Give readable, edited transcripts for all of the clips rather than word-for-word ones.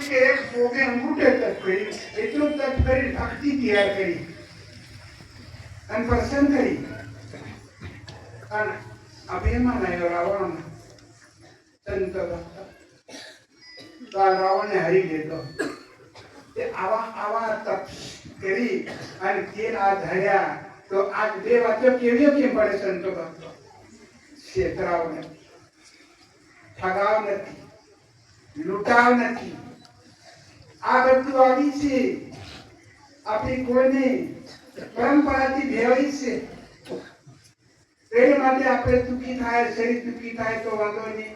કે એક પોગે અંગૂઠે તપ કરી, એટલું તપ કરી ભક્તિ તૈયાર કરી અને પ્રસન્ન કરી અને અભિમાન આવ્યો રાવણ સંત ભક્ત તો આ રાવણને હરી લીધો. આવા તપ કરી અને તેલ આ ધર્યા તો આ બે વાતો કેવી કેમ પડે સંતો ભક્તો? છેતરાવ નથી, ઠગાવ નથી, લૂંટાવ નથી. આ બધું આવી છે આપણી કોઈને પરંપરાથી ભેળી છે. એ માટે આપણે દુઃખી થાય, શરીર દુઃખી થાય તો વાંધો નહીં,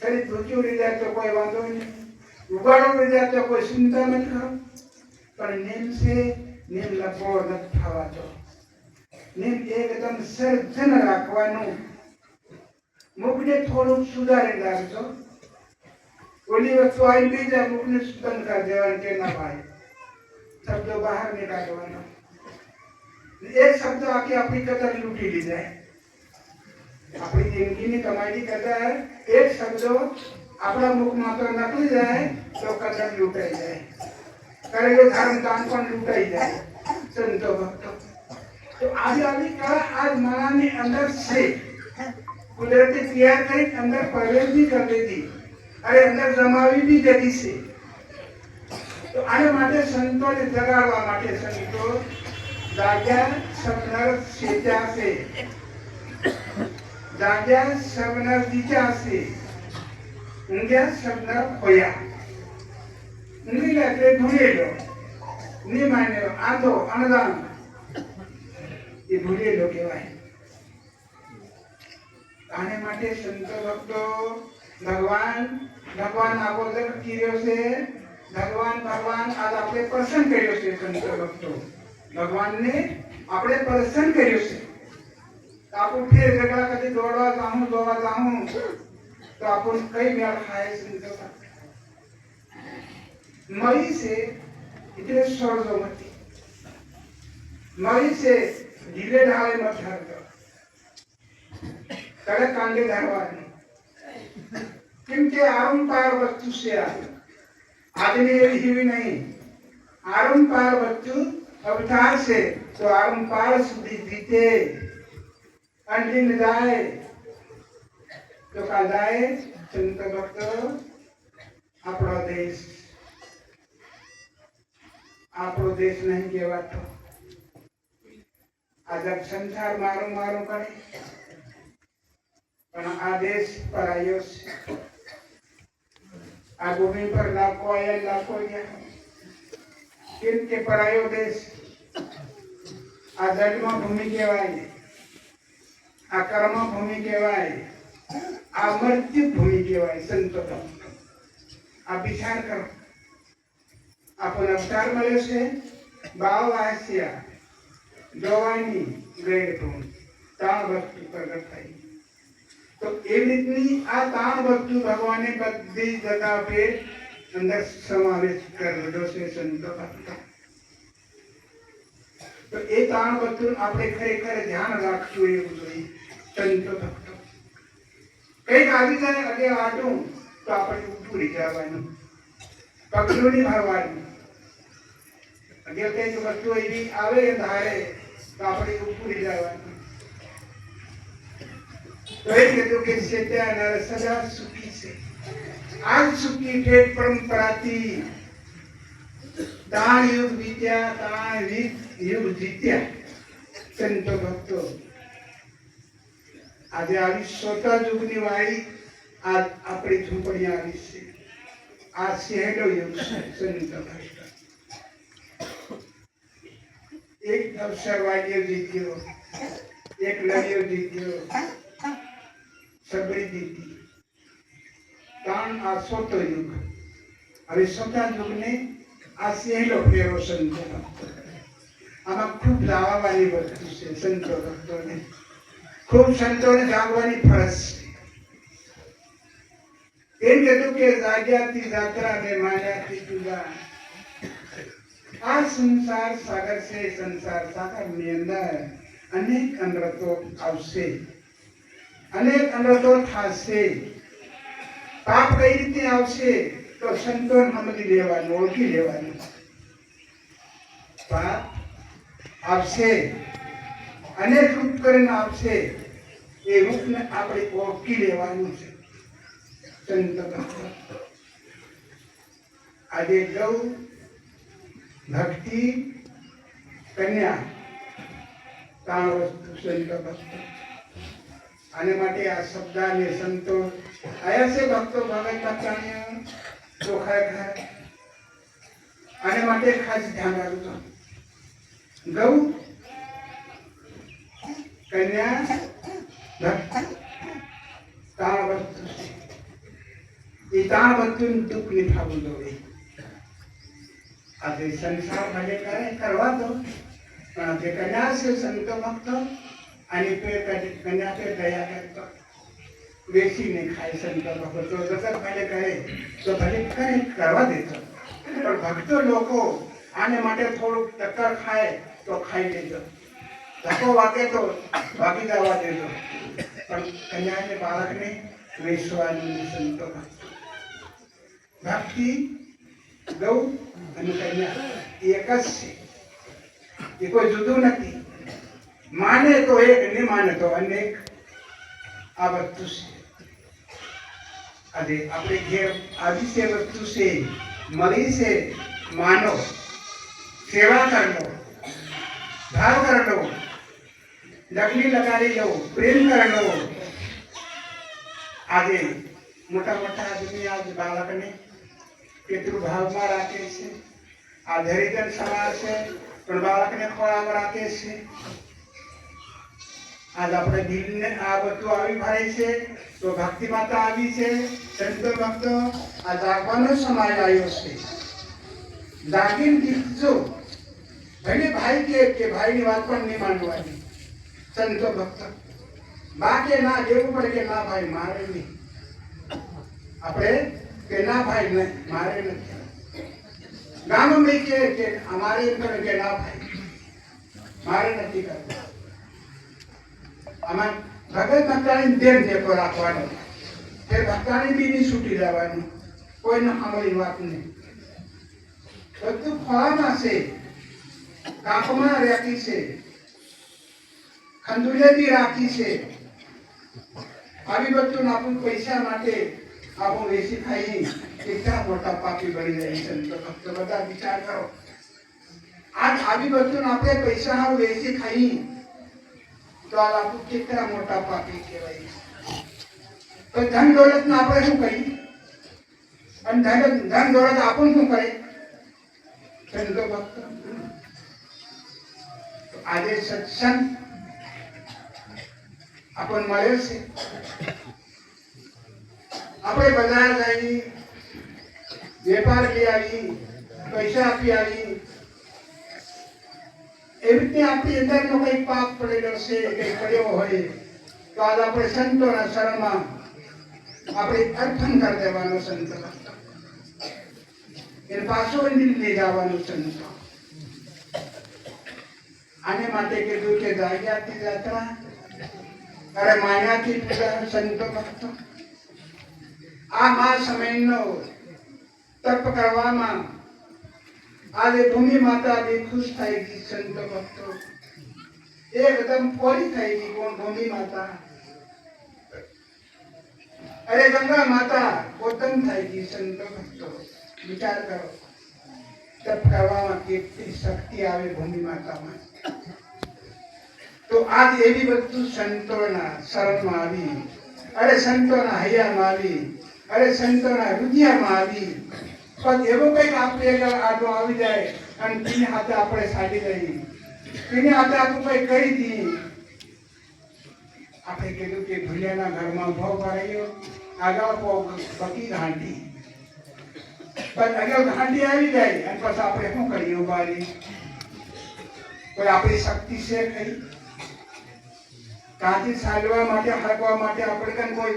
શરીર ભૂખ્યું રહી જાય તો કોઈ વાંધો નહીં, ઉગાડો રહી જાય તો કોઈ ચિંતા નથી કરો. પણ નેમ છે, નેમ લખવો નથી થવાતો. નેમ એકદમ સર્જન રાખવાનું. મુખને થોડુંક સુધારી રાખજો. ઓલી વસ્તુ આવી ગઈ જાય મુખને સુધન કરી દેવાનું કે ના ભાઈ, શબ્દો બહાર નીકાળવાનો. એક શબ્દ આખી આપણી કદર લૂંટી લી જાય. આપણી જિંદગીની કમાઈની કદર એક શબ્દો આપણા મુખમાં તો નકળી જાય તો કદર લૂંટાઈ જાય. કરેલું ધર્મ દાન પણ લૂંટાઈ જાય. સંતો ભક્તો તો આજે આવી કળા આજ મારાની અંદર છે. કુદરતી તૈયાર કરી અંદર પ્રવેશ બી કરી દીધી, અરે અંદર જમાવી બી દીધી છે. તો આને માટે સંતોને જગાડવા માટે સંતો જાગ્યા સપનર સેચ્યા છે, જાગ્યા સપનર જીત્યા છે, ઊંઘ્યા સપનર ખોયા. ઊંઘી ગયા એટલે ભૂલેલો, નહીં માન્યો, આંધો અણદાન એ ભૂલેલો કહેવાય. આને માટે સંતો ભક્તો ભગવાન આગોદર કર્યો છે. ભગવાન આજ આપણે પ્રસન્ન કર્યો છે. સંતો ભક્તો ભગવાનને આપણે પ્રસન્ન કર્યો છે. આપણું ફેર જગા કદી દોડવા જાઉં જોવા જાઉં તો આપણને કઈ મેળ ખાય? સંતો મળી છે એટલે સ્વર્ગમતી મળી છે. ઢીલે ઢાળે મત ધરતો, કડક કાંડે ધરવાની. કેમ કે આરંપાર વસ્તુ છે. આજની એવી હિવી નહીં. આરંપાર વસ્તુ અવતાર છે તો આરંપાર સુધી જીતે. અંતિમ જાય તો કા જાય? સંત ભક્તો આપણો દેશ નહીં કહેવાતો. આ જબ સંસાર મારું મારું કરે પણ આ દેશ પરાયો છે. આ ભૂમિ પર લાખો આયા લાખો ગયા. કેમ કે પરાયો દેશ. આ જન્મ ભૂમિ કહેવાય, આ કર્મ ભૂમિ કહેવાય, આ મૃત્યુ ભૂમિ કહેવાય. સંતો આ વિચાર કરો. આપણને અવતાર મળ્યો છે. બાવ આસ્યા જોવાની ગેર તાણ વસ્તુ પ્રગટ થઈ. તો એવી રીતની આ તાણ વસ્તુ ભગવાને બધી જગા પે અંદર સમાવેશ કરેલો છે. સંતો ભક્તો તો એ તાણ વસ્તુ આપણે ખરેખર ધ્યાન રાખવું એવું જોઈએ. સંતો ભક્તો કઈક આવી જાય અગે આટું તો આપણે ઉઠી જવાનું, પગલું નહીં ભરવાનું. અગે કઈક વસ્તુ એવી આવે ધારે તો આપણે ઉઠી જવાનું. તો એ કીધું કે સત્યા સદા સુખી છે. આજ સુખી ઠેઠ પરંપરાથી તાણ યુગ વીત્યા, તાણ યુગ જીત્યા. સંતો ભક્તો આજે આવી સોતા યુગની વાળી આ આપણી ઝૂંપડી આવી છે. આ સહેલો યુગ છે. સંતો ભક્તો એક અવસરવાદીઓ જીત્યો, એક લડ્યો જીત્યો, સબરી જીતી. તાણ આ સોતો યુગ. હવે સોતા યુગને આ સહેલો ફેરો. સંતો ભક્તો આમાં ખૂબ લાવવાની વસ્તુ છે. સંતો ભક્તોને ખૂબ સંતોને જાગવાની ફરજ છે. એમ કીધું કે જાગ્યાથી જાત્રા ને માન્યાથી જુદા. આ સંસાર સાગર છે. સંસાર સાગરની અંદર અનેક અનર્થો આવશે, અનેક અનર્થો થશે. પાપ કઈ રીતે આવશે? તો સંતોન સમજી લેવાનું, ઓળખી લેવાનું. પણ આપશે, અનેક રૂપ કરીને આપશે, એ રૂપને આપણે ઓળખી લેવાનું છે. સંત ભક્તો આજે ગૌ ભક્તિ કન્યા ત્રણ વસ્તુ સંત ભક્તો. આને માટે આ શબ્દ અને સંતો આયા છે. ભક્તો ભગત ભક્તાણીઓ ચોખા ખાય, આને માટે ખાસ ધ્યાન રાખજો. ગૌ કન્યા ભક્તિ ત્રણ વસ્તુ છે. એ ત્રણ વસ્તુનું દુઃખ નિભાવવું જોઈએ. આજે સંસાર ભલે કરે કરવા દો, પણ જે કન્યા છે સંતો ભક્તો આની પે કન્યા પે દયા કરતો, બેસીને ખાય સંતો ભક્તો. તો જગત ભલે કરે તો ભલે કરે, કરવા દેતો. પણ ભક્તો લોકો આને માટે થોડુંક ટક્કર ખાય તો ખાઈ લેજો, ધક્કો વાગે તો વાગી જવા દેજો. પણ કન્યાને બાળકને વેચવાનું સંતો ભક્તો. ભક્તિ ગૌ અને કન્યા એક જ છે, એ કોઈ જુદું નથી. માને તો એક, નહીં માને તો અનેક. આ વસ્તુ છે. આજે આપણે ઘેર આવી છે વસ્તુ છે, મળી છે. માનો, સેવા કરી લો, ભાવ કરી લો, લગ્ની લગાડી લો, પ્રેમ કરી લો. આજે મોટા મોટા આદમી આજ બાળકને કેટલું ભાવમાં રાખે છે. આ ધરીજન સમાજ છે, પણ બાળકને ખોળામાં રાખે છે. આજ આપણે દિલને આ બધું આવી ભરે છે, તો ભક્તિ માતા આવી છે. સંતો ભક્તો આ જાગવાનો સમય આવ્યો છે. જાગીને દીકજો. ભલે ભાઈ કે ભાઈની વાત પણ નહીં માનવાની. સંતો ભક્તો બા કે ના દેવું પડે કે ના ભાઈ મારે નહીં. આપણે કે ના ભાઈ નહીં, મારે નથી. ગામમાં કે અમારે એમ કરે કે ના ભાઈ મારે નથી કરવું. આમાં ભગત ભક્તાની જેમ ટેકો રાખવાનો, તે ભક્તાની બી નહીં છૂટી જવાનું. કોઈને સાંભળી વાત નહીં. બધું ખોળામાં છે, કાંપમાં રાખી છે, ખંડુલે બી રાખી છે. આવી બધું આપણું પૈસા માટે આપણું વેચી ખાઈ કેટલા મોટા પાપી બની જાય. સંતો ભક્તો બધા વિચાર કરો. આજ આવી બધું આપણે પૈસા વેચી ખાઈ તો આ આપણું કેટલા મોટા પાપી કહેવાય. તો ધન દોલત ને આપણે શું કરી? અને ધન દોલત આપણને શું કરે? સંતો ભક્તો આજે સત્સંગ આપણને મળ્યો છે. આપણે બજાર જઈ વેપાર લઈ આવી, પૈસા આપી આવી, એવી રીતે આપણી અંદરનો કઈ પાપ પડેલો છે, કઈ પડ્યો હોય તો આજ આપણે સંતોના શરણમાં આપણે અર્પણ કરી દેવાનો. સંતો એને પાછો લઈ જવાનું. સંતો આને માટે કીધું કે જાગ્યાથી જાત્રા, અરે માન્યાથી પૂજા. સંતો ભક્તો આ સમયનો તપ કરવામાં આજે ભૂમિ માતા બી ખુશ થઈ ગઈ. સંતો ભક્તો એકદમ પોરી થઈ ગઈ. કોણ? ભૂમિ માતા. અરે ગંગા માતા પોતન થઈ ગઈ. સંતો ભક્તો વિચાર કરો, તપ કરવામાં કેટલી શક્તિ આવે ભૂમિ માતામાં. તો આજ એવી વસ્તુ સંતોના શરણમાં આવી, અરે સંતોના હૈયામાં આવી, અરે સંતોના રુધિયામાં આવી. પણ એવો કંઈક આપણે આડો આવી જાય અને તેની હાથે આપણે સાડી દઈએ, તેની હાથે આપણું કંઈ કરી દઈએ. આપણે કીધું કે ભૂલિયાના ઘરમાં ભાવ ભરાયો, આગળ પકી ઘાંટી, પણ આગળ ઘાંટી આવી જાય અને પછી આપણે શું કરીએ? ઉભા રહી. કોઈ આપણી શક્તિ છે ખરી? કાંથી સાલવા માટે, હરકવા માટે આપણે કોઈ